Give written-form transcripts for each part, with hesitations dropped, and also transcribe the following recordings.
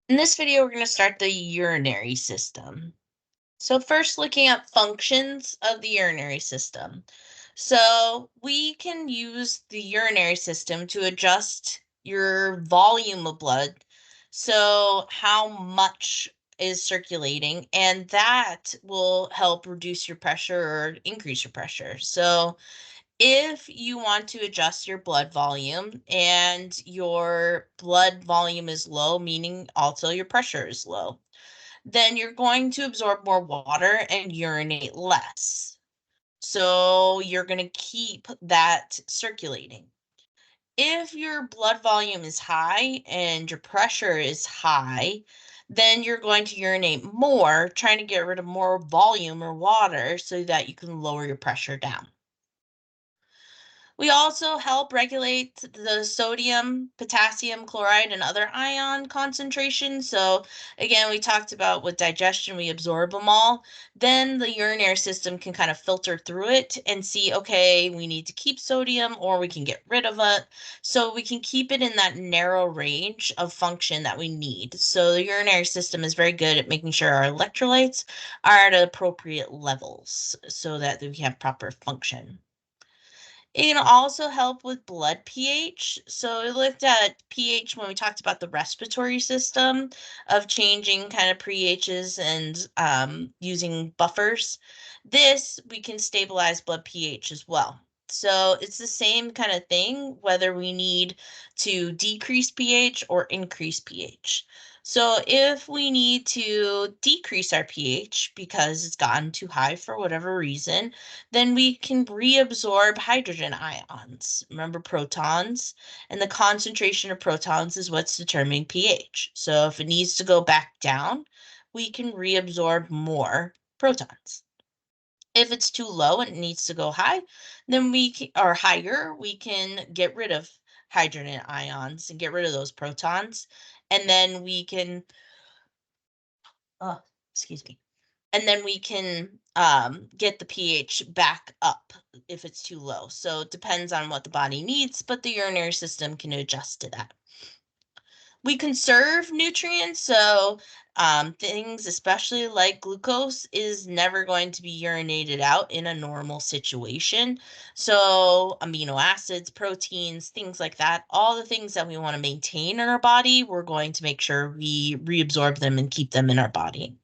In this video, we're going to start the urinary system. So first, looking at functions of the urinary system. So we can use the urinary system to adjust your volume of blood, so how much is circulating, and that will help reduce your pressure or increase your pressure. So if you want to adjust your blood volume and your blood volume is low, meaning also your pressure is low, then you're going to absorb more water and urinate less. So you're going to keep that circulating. If your blood volume is high and your pressure is high, then you're going to urinate more, trying to get rid of more volume or water so that you can lower your pressure down. We also help regulate the sodium, potassium chloride, and other ion concentrations. So again, we talked about with digestion, we absorb them all. Then the urinary system can kind of filter through it and see, okay, we need to keep sodium or we can get rid of it. So we can keep it in that narrow range of function that we need. So the urinary system is very good at making sure our electrolytes are at appropriate levels so that we have proper function. It can also help with blood pH. So we looked at pH when we talked about the respiratory system of changing kind of pHs and using buffers. This, we can stabilize blood pH as well. So it's the same kind of thing, whether we need to decrease pH or increase pH. So if we need to decrease our pH because it's gotten too high for whatever reason, then we can reabsorb hydrogen ions. Remember protons? And the concentration of protons is what's determining pH. So if it needs to go back down, we can reabsorb more protons. If it's too low and it needs to go high, then or higher, we can get rid of hydrogen ions and get rid of those protons. And then we can, oh, excuse me. And then we can get the pH back up if it's too low. So it depends on what the body needs, but the urinary system can adjust to that. We conserve nutrients, so things, especially like glucose, is never going to be urinated out in a normal situation. So amino acids, proteins, things like that, all the things that we want to maintain in our body, we're going to make sure we reabsorb them and keep them in our body.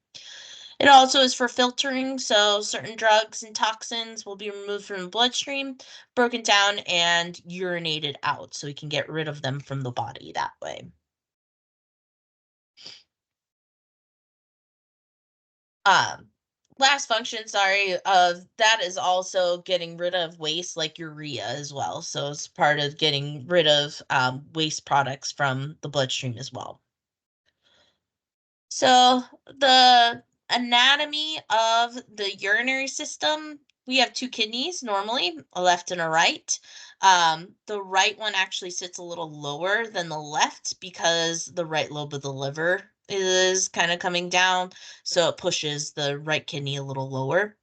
It also is for filtering, so certain drugs and toxins will be removed from the bloodstream, broken down, and urinated out, so we can get rid of them from the body that way. Um, Last function, sorry, of that is also getting rid of waste like urea as well. So it's part of getting rid of waste products from the bloodstream as well. So the anatomy of the urinary system, we have two kidneys normally, a left and a right. The right one actually sits a little lower than the left because the right lobe of the liver is kind of coming down, so it pushes the right kidney a little lower.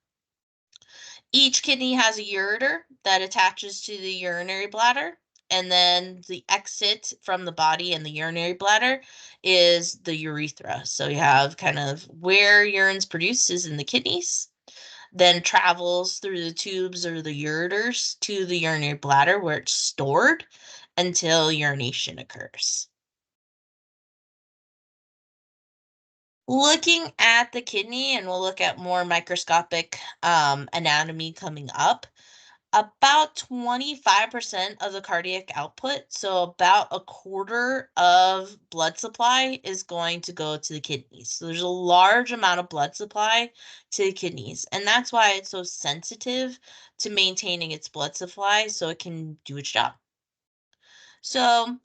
Each kidney has a ureter that attaches to the urinary bladder, and then the exit from the body and the urinary bladder is the urethra. So you have kind of where urine's produced is in the kidneys, then travels through the tubes or the ureters to the urinary bladder where it's stored until urination occurs. Looking at the kidney, and we'll look at more microscopic anatomy coming up. About 25% of the cardiac output, so about a quarter of blood supply, is going to go to the kidneys. So there's a large amount of blood supply to the kidneys, and that's why it's so sensitive to maintaining its blood supply so it can do its job. So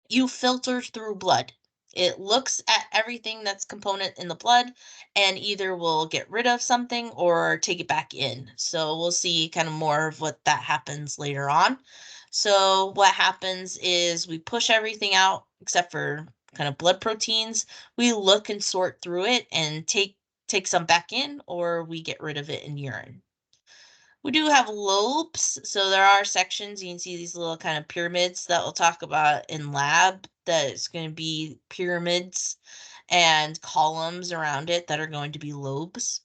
you filter through blood. It looks at everything that's component in the blood and either will get rid of something or take it back in. So we'll see kind of more of what that happens later on. So what happens is we push everything out except for kind of blood proteins. We look and sort through it and take some back in, or we get rid of it in urine. We do have lobes, so there are sections. You can see these little kind of pyramids that we'll talk about in lab. That it's going to be pyramids, and columns around it that are going to be lobes.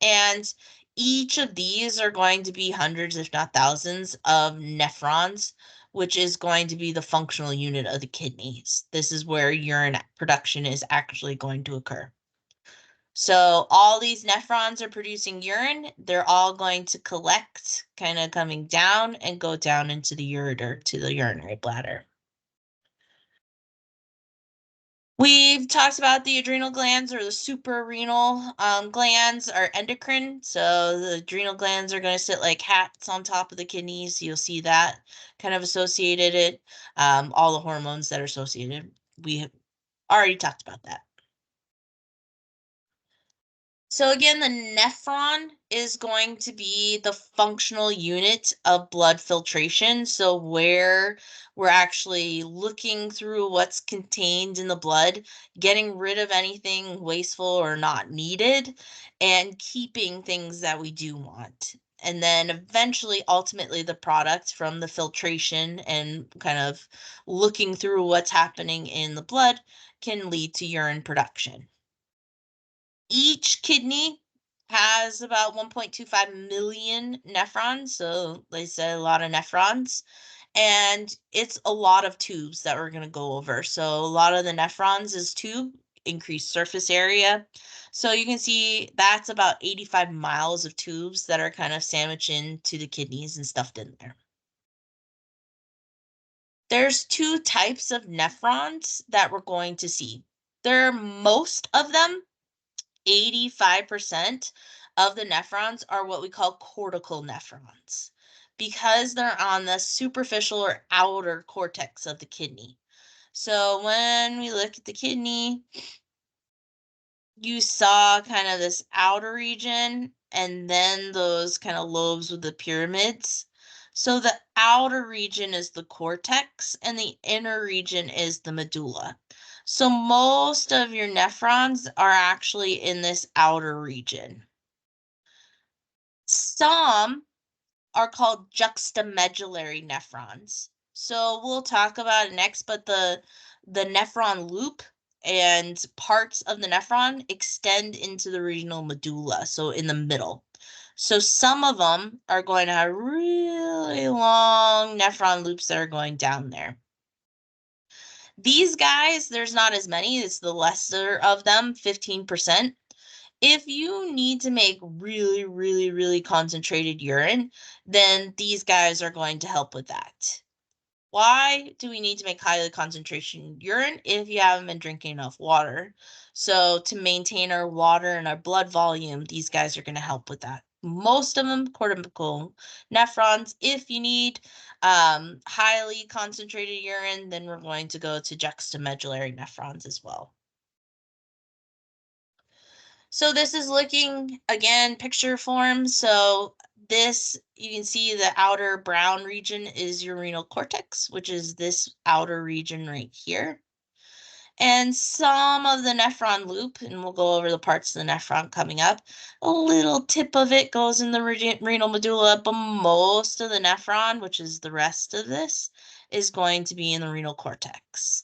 And each of these are going to be hundreds, if not thousands, of nephrons, which is going to be the functional unit of the kidneys. This is where urine production is actually going to occur. So all these nephrons are producing urine. They're all going to collect, kind of coming down and go down into the ureter, to the urinary bladder. We've talked about the adrenal glands, or the suprarenal glands are endocrine. So the adrenal glands are going to sit like hats on top of the kidneys. You'll see that kind of associated it. All the hormones that are associated. We have already talked about that. So again, the nephron is going to be the functional unit of blood filtration. So where we're actually looking through what's contained in the blood, getting rid of anything wasteful or not needed, and keeping things that we do want. And then eventually, ultimately, the product from the filtration and kind of looking through what's happening in the blood can lead to urine production. Each kidney has about 1.25 million nephrons. So they say a lot of nephrons. And it's a lot of tubes that we're going to go over. So a lot of the nephrons is tube, increased surface area. So you can see that's about 85 miles of tubes that are kind of sandwiched into the kidneys and stuffed in there. There's two types of nephrons that we're going to see. Most of them, 85% of the nephrons are what we call cortical nephrons because they're on the superficial or outer cortex of the kidney. So when we look at the kidney, you saw kind of this outer region and then those kind of lobes with the pyramids. So the outer region is the cortex and the inner region is the medulla. So most of your nephrons are actually in this outer region. Some are called juxtamedullary nephrons. So we'll talk about it next, but the nephron loop and parts of the nephron extend into the regional medulla, so in the middle. So some of them are going to have really long nephron loops that are going down there. These guys, there's not as many. It's the lesser of them, 15%. If you need to make really, really, really concentrated urine, then these guys are going to help with that. Why do we need to make highly concentrated urine if you haven't been drinking enough water? So to maintain our water and our blood volume, these guys are going to help with that. Most of them cortical nephrons. If you need highly concentrated urine, then we're going to go to juxtamedullary nephrons as well. So this is looking, again, picture form. So this, you can see the outer brown region is your renal cortex, which is this outer region right here. And some of the nephron loop, and we'll go over the parts of the nephron coming up. A little tip of it goes in the renal medulla, but most of the nephron, which is the rest of this, is going to be in the renal cortex.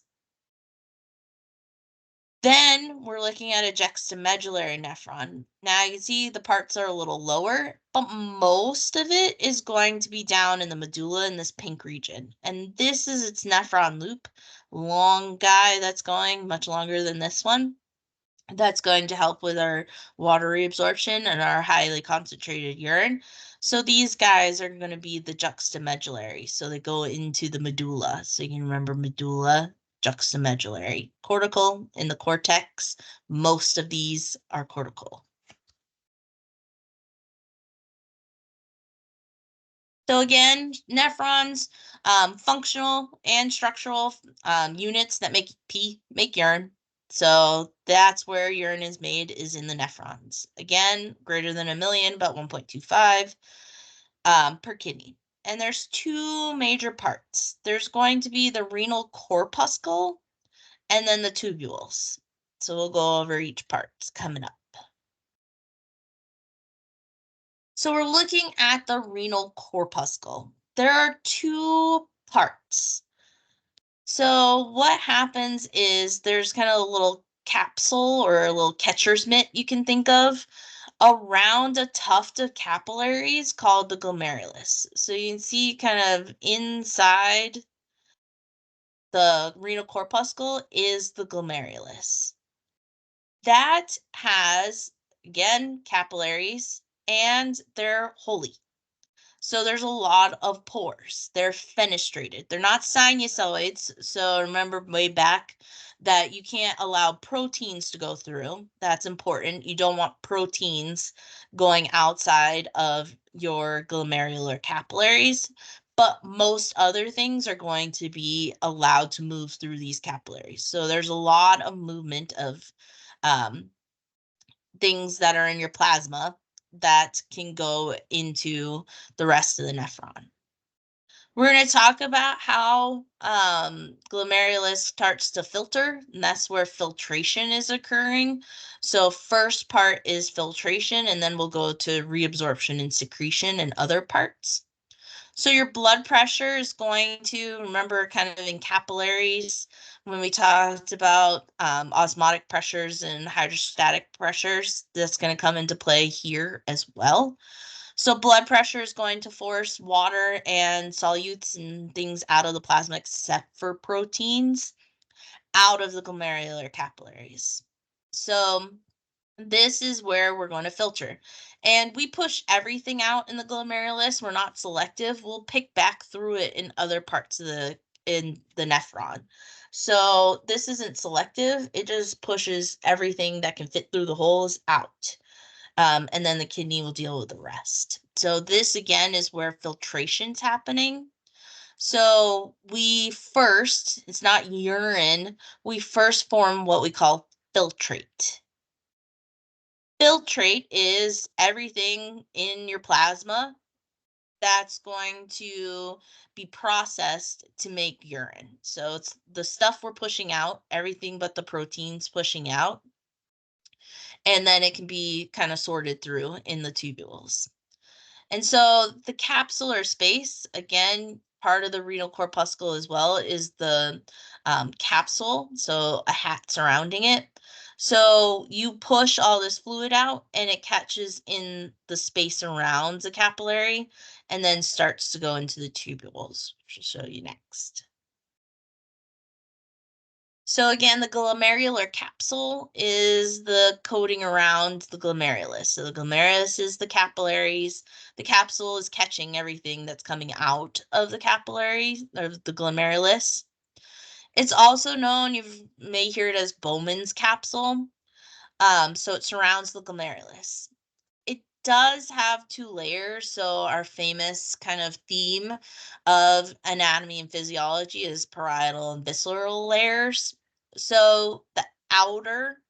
Then we're looking at a juxtamedullary nephron. Now you can see the parts are a little lower, but most of it is going to be down in the medulla in this pink region. And this is its nephron loop, long guy that's going much longer than this one. That's going to help with our water reabsorption and our highly concentrated urine. So these guys are going to be the juxtamedullary. So they go into the medulla. So you can remember medulla, juxtamedullary, cortical in the cortex. Most of these are cortical. So again, nephrons, functional and structural units that make pee, make urine. So that's where urine is made, is in the nephrons. Again, greater than 1 million, about 1.25 per kidney. And there's two major parts. There's going to be the renal corpuscle and then the tubules. So we'll go over each part coming up. So we're looking at the renal corpuscle. There are two parts. So what happens is there's kind of a little capsule or a little catcher's mitt you can think of around a tuft of capillaries called the glomerulus. So you can see kind of inside the renal corpuscle is the glomerulus. That has, again, capillaries, and they're holy. So there's a lot of pores. They're fenestrated. They're not sinusoids. So remember way back that you can't allow proteins to go through. That's important. You don't want proteins going outside of your glomerular capillaries, but most other things are going to be allowed to move through these capillaries. So there's a lot of movement of um, things that are in your plasma that can go into the rest of the nephron. We're going to talk about how glomerulus starts to filter, and that's where filtration is occurring. So first part is filtration, and then we'll go to reabsorption and secretion and other parts. So your blood pressure is going to, remember, kind of in capillaries, when we talked about osmotic pressures and hydrostatic pressures, that's going to come into play here as well. So blood pressure is going to force water and solutes and things out of the plasma, except for proteins, out of the glomerular capillaries. So this is where we're going to filter. And we push everything out in the glomerulus. We're not selective. We'll pick back through it in other parts of the nephron. So this isn't selective. It just pushes everything that can fit through the holes out. And then the kidney will deal with the rest. So this again is where filtration's happening. So it's not urine, we first form what we call filtrate. Filtrate is everything in your plasma that's going to be processed to make urine. So it's the stuff we're pushing out, everything but the proteins pushing out. And then it can be kind of sorted through in the tubules. And so the capsular space, again, part of the renal corpuscle as well, is the capsule, so a hat surrounding it. So you push all this fluid out and it catches in the space around the capillary and then starts to go into the tubules, which I'll show you next. So again, the glomerular capsule is the coating around the glomerulus. So the glomerulus is the capillaries. The capsule is catching everything that's coming out of the capillaries, or the glomerulus. It's also known, you may hear it as Bowman's capsule. So it surrounds the glomerulus. It does have two layers. So our famous kind of theme of anatomy and physiology is parietal and visceral layers. So the outer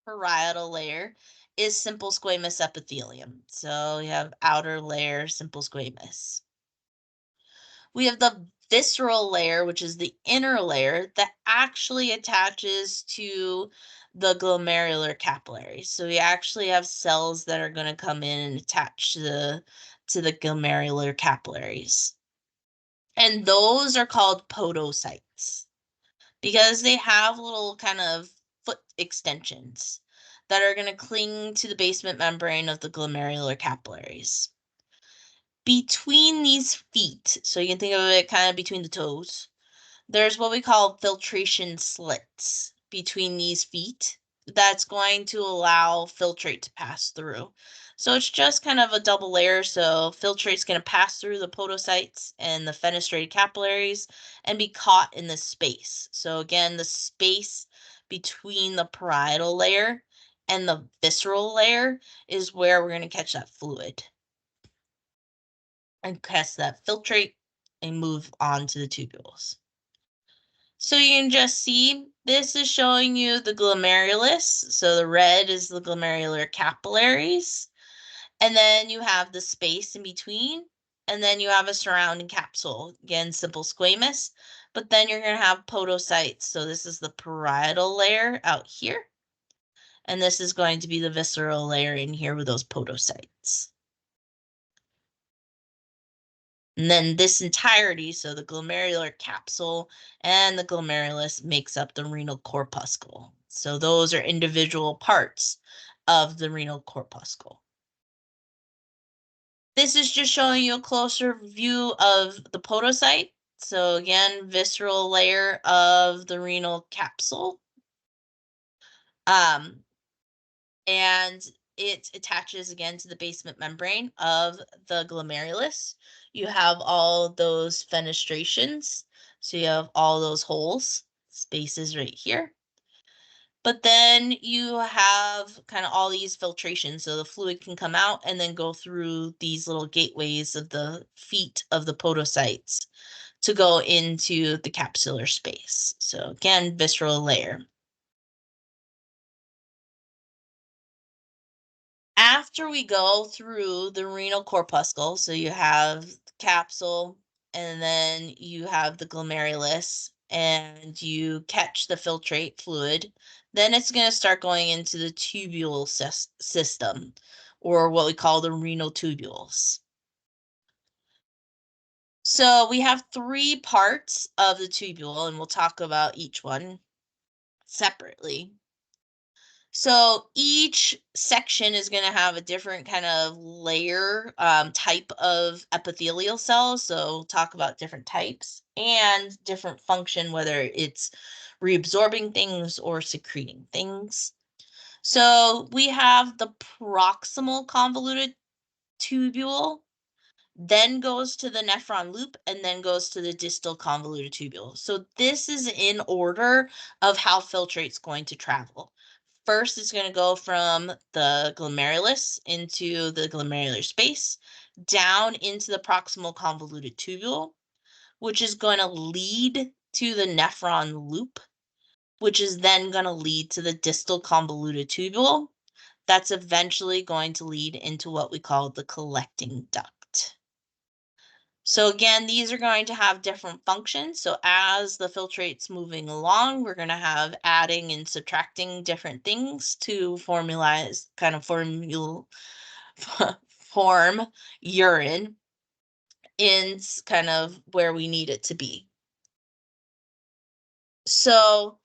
parietal layer is simple squamous epithelium. So you have outer layer, simple squamous. We have the visceral layer, which is the inner layer that actually attaches to the glomerular capillaries. So we actually have cells that are going to come in and attach to the glomerular capillaries. And those are called podocytes because they have little kind of foot extensions that are going to cling to the basement membrane of the glomerular capillaries. Between these feet, so you can think of it kind of between the toes, there's what we call filtration slits between these feet that's going to allow filtrate to pass through. So it's just kind of a double layer. So filtrate's going to pass through the podocytes and the fenestrated capillaries and be caught in this space. So again, the space between the parietal layer and the visceral layer is where we're going to catch that fluid and catch that filtrate and move on to the tubules. So you can just see, this is showing you the glomerulus. So the red is the glomerular capillaries. And then you have the space in between. And then you have a surrounding capsule. Again, simple squamous. But then you're going to have podocytes. So this is the parietal layer out here. And this is going to be the visceral layer in here with those podocytes. And then this entirety, so the glomerular capsule and the glomerulus, makes up the renal corpuscle. So those are individual parts of the renal corpuscle. This is just showing you a closer view of the podocyte. So again, visceral layer of the renal capsule. Um, and it attaches again to the basement membrane of the glomerulus. You have all those fenestrations. So you have all those holes, spaces right here. But then you have kind of all these filtrations. So the fluid can come out and then go through these little gateways of the feet of the podocytes to go into the capsular space. So again, visceral layer. After we go through the renal corpuscle, so you have the capsule and then you have the glomerulus and you catch the filtrate fluid, then it's going to start going into the tubule system, or what we call the renal tubules. So we have three parts of the tubule, and we'll talk about each one separately. So each section is going to have a different kind of layer, type of epithelial cells. So talk about different types and different function, whether it's reabsorbing things or secreting things. So we have the proximal convoluted tubule, then goes to the nephron loop, and then goes to the distal convoluted tubule. So this is in order of how filtrate's going to travel. First, it's going to go from the glomerulus into the glomerular space, down into the proximal convoluted tubule, which is going to lead to the nephron loop, which is then going to lead to the distal convoluted tubule. That's eventually going to lead into what we call the collecting duct. So again, these are going to have different functions. So as the filtrate's moving along, we're going to have adding and subtracting different things to form urine in kind of where we need it to be. So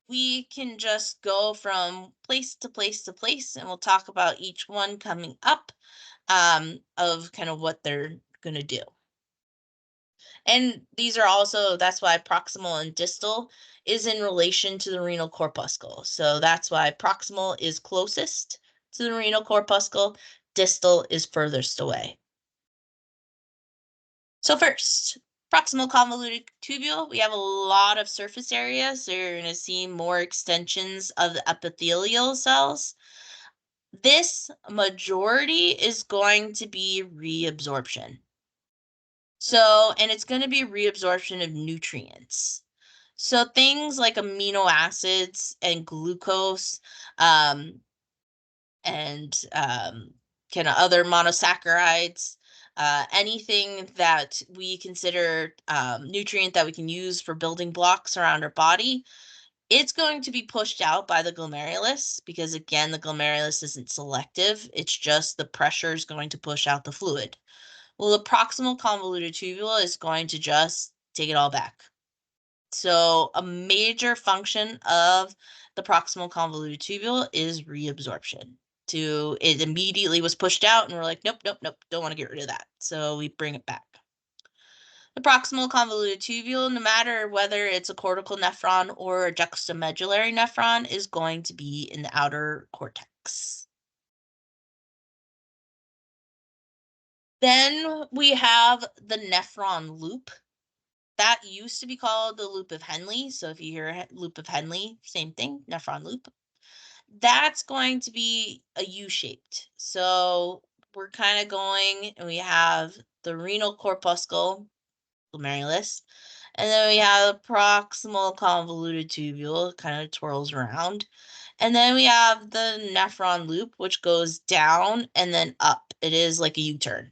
we can just go from place to place to place, and we'll talk about each one coming up, of kind of what they're going to do. And these are also, that's why proximal and distal is in relation to the renal corpuscle. So that's why proximal is closest to the renal corpuscle, distal is furthest away. So first, proximal convoluted tubule, we have a lot of surface area, so you're going to see more extensions of the epithelial cells. This majority is going to be reabsorption. So, and it's going to be reabsorption of nutrients. So things like amino acids and glucose, and kind of other monosaccharides, anything that we consider nutrient that we can use for building blocks around our body, it's going to be pushed out by the glomerulus because, again, the glomerulus isn't selective. It's just the pressure is going to push out the fluid. Well, the proximal convoluted tubule is going to just take it all back. So a major function of the proximal convoluted tubule is reabsorption. It immediately was pushed out and we're like, nope, nope, nope, don't want to get rid of that. So we bring it back. The proximal convoluted tubule, no matter whether it's a cortical nephron or a juxtamedullary nephron, is going to be in the outer cortex. Then we have the nephron loop. That used to be called the loop of Henle. So if you hear loop of Henle, same thing, nephron loop. That's going to be a U-shaped. So we're kind of going, and we have the renal corpuscle, glomerulus, and then we have the proximal convoluted tubule, kind of twirls around. And then we have the nephron loop, which goes down and then up. It is like a U-turn.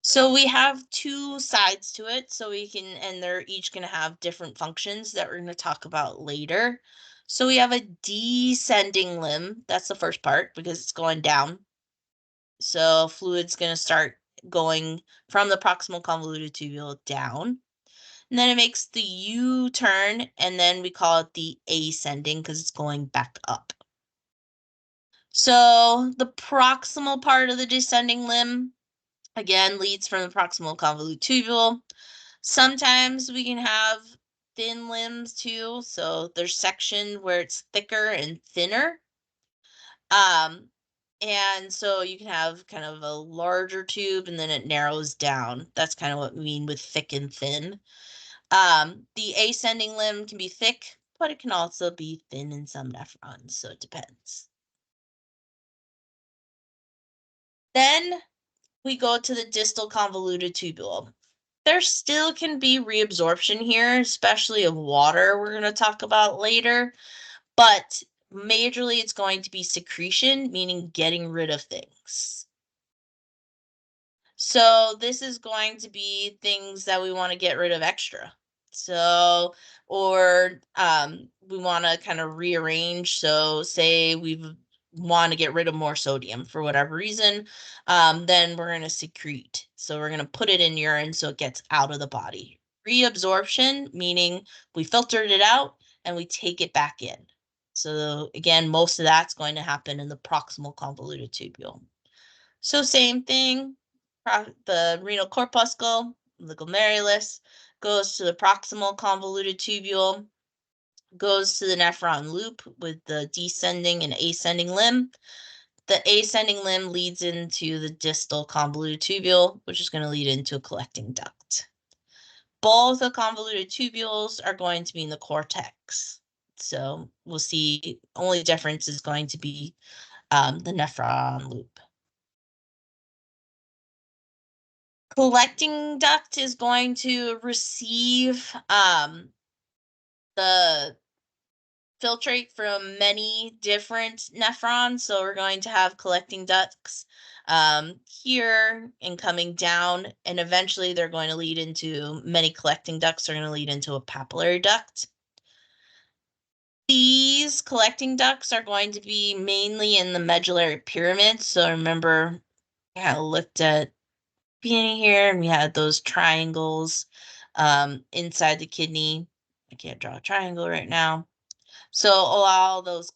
So we have two sides to it, so we can, and they're each going to have different functions that we're going to talk about later. So we have a descending limb. That's the first part because it's going down. So fluid's going to start going from the proximal convoluted tubule down. And then it makes the U-turn, and then we call it the ascending because it's going back up. So the proximal part of the descending limb, again, leads from the proximal convolute tubule. Sometimes we can have thin limbs too. So there's section where it's thicker and thinner. And so you can have kind of a larger tube and then it narrows down. That's kind of what we mean with thick and thin. The ascending limb can be thick, but it can also be thin in some nephrons, so it depends. Then we go to the distal convoluted tubule. There still can be reabsorption here, especially of water we're going to talk about later, but majorly it's going to be secretion, meaning getting rid of things. So this is going to be things that we want to get rid of extra. So, or we want to kind of rearrange. So say we want to get rid of more sodium for whatever reason, then we're going to secrete. So we're going to put it in urine so it gets out of the body. Reabsorption, meaning we filtered it out and we take it back in. So again, most of that's going to happen in the proximal convoluted tubule. So same thing, the renal corpuscle, the glomerulus, goes to the proximal convoluted tubule, goes to the nephron loop with the descending and ascending limb. The ascending limb leads into the distal convoluted tubule, which is going to lead into a collecting duct. Both the convoluted tubules are going to be in the cortex. So we'll see only difference is going to be the nephron loop. Collecting duct is going to receive the filtrate from many different nephrons. So we're going to have collecting ducts here and coming down, and eventually they're going to lead into many collecting ducts are going to lead into a papillary duct. These collecting ducts are going to be mainly in the medullary pyramid. So remember, I looked at beginning here and we had those triangles inside the kidney. I can't draw a triangle right now. So all those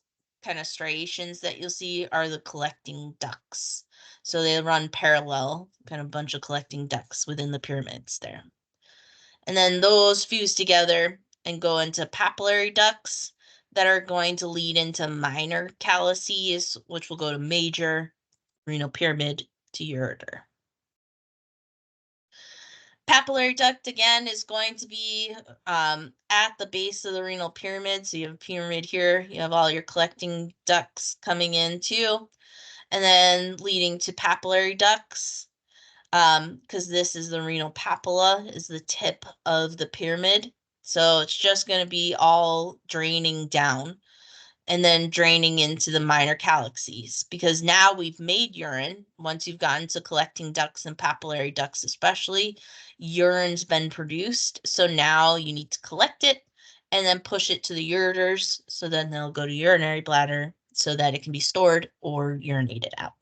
kind of striations that you'll see are the collecting ducts. So they run parallel, kind of bunch of collecting ducts within the pyramids there. And then those fuse together and go into papillary ducts that are going to lead into minor calyces, which will go to major renal pyramid to ureter. Papillary duct, again, is going to be at the base of the renal pyramid. So you have a pyramid here. You have all your collecting ducts coming in too. And then leading to papillary ducts, because this is the renal papilla, is the tip of the pyramid. So it's just going to be all draining down and then draining into the minor calyces, because now we've made urine. Once you've gotten to collecting ducts and papillary ducts especially, urine's been produced. So now you need to collect it and then push it to the ureters, so then they'll go to urinary bladder so that it can be stored or urinated out.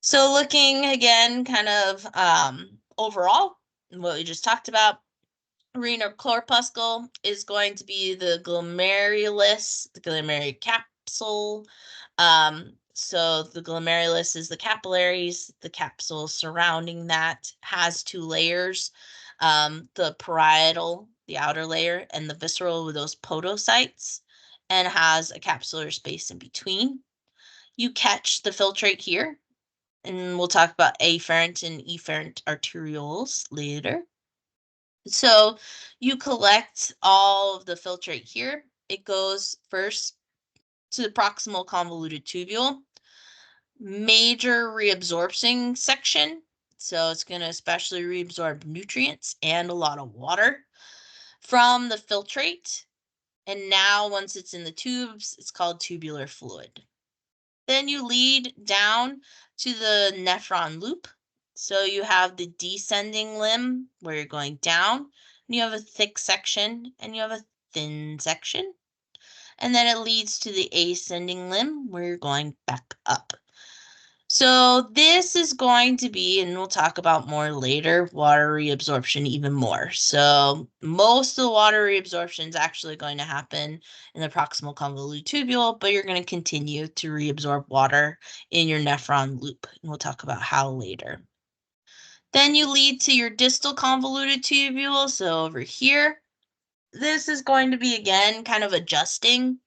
So looking again kind of overall, what we just talked about, renal corpuscle is going to be the glomerulus, the glomeruli capsule. So the glomerulus is the capillaries. The capsule surrounding that has two layers, the parietal, the outer layer, and the visceral with those podocytes, and has a capsular space in between. You catch the filtrate here, and we'll talk about afferent and efferent arterioles later. So you collect all of the filtrate here. It goes first to the proximal convoluted tubule, major reabsorbing section. So it's going to especially reabsorb nutrients and a lot of water from the filtrate. And now once it's in the tubes, it's called tubular fluid. Then you lead down to the nephron loop. So you have the descending limb where you're going down, and you have a thick section and you have a thin section. And then it leads to the ascending limb where you're going back up. So this is going to be, and we'll talk about more later, water reabsorption even more. So most of the water reabsorption is actually going to happen in the proximal convoluted tubule, but you're going to continue to reabsorb water in your nephron loop, and we'll talk about how later. Then you lead to your distal convoluted tubule. So over here, this is going to be, again, kind of adjusting,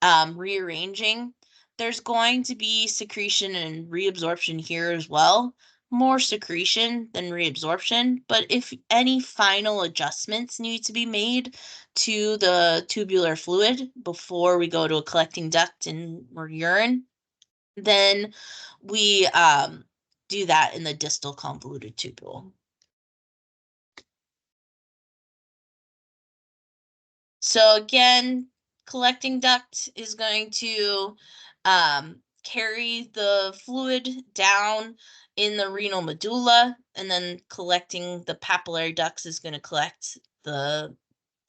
rearranging. There's going to be secretion and reabsorption here as well. More secretion than reabsorption, but if any final adjustments need to be made to the tubular fluid before we go to a collecting duct and or urine, then we do that in the distal convoluted tubule. So again, collecting duct is going to carry the fluid down in the renal medulla, and then collecting the papillary ducts is going to collect the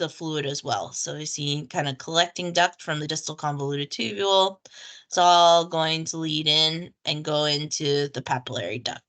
fluid as well. So you see kind of collecting duct from the distal convoluted tubule. It's all going to lead in and go into the papillary duct.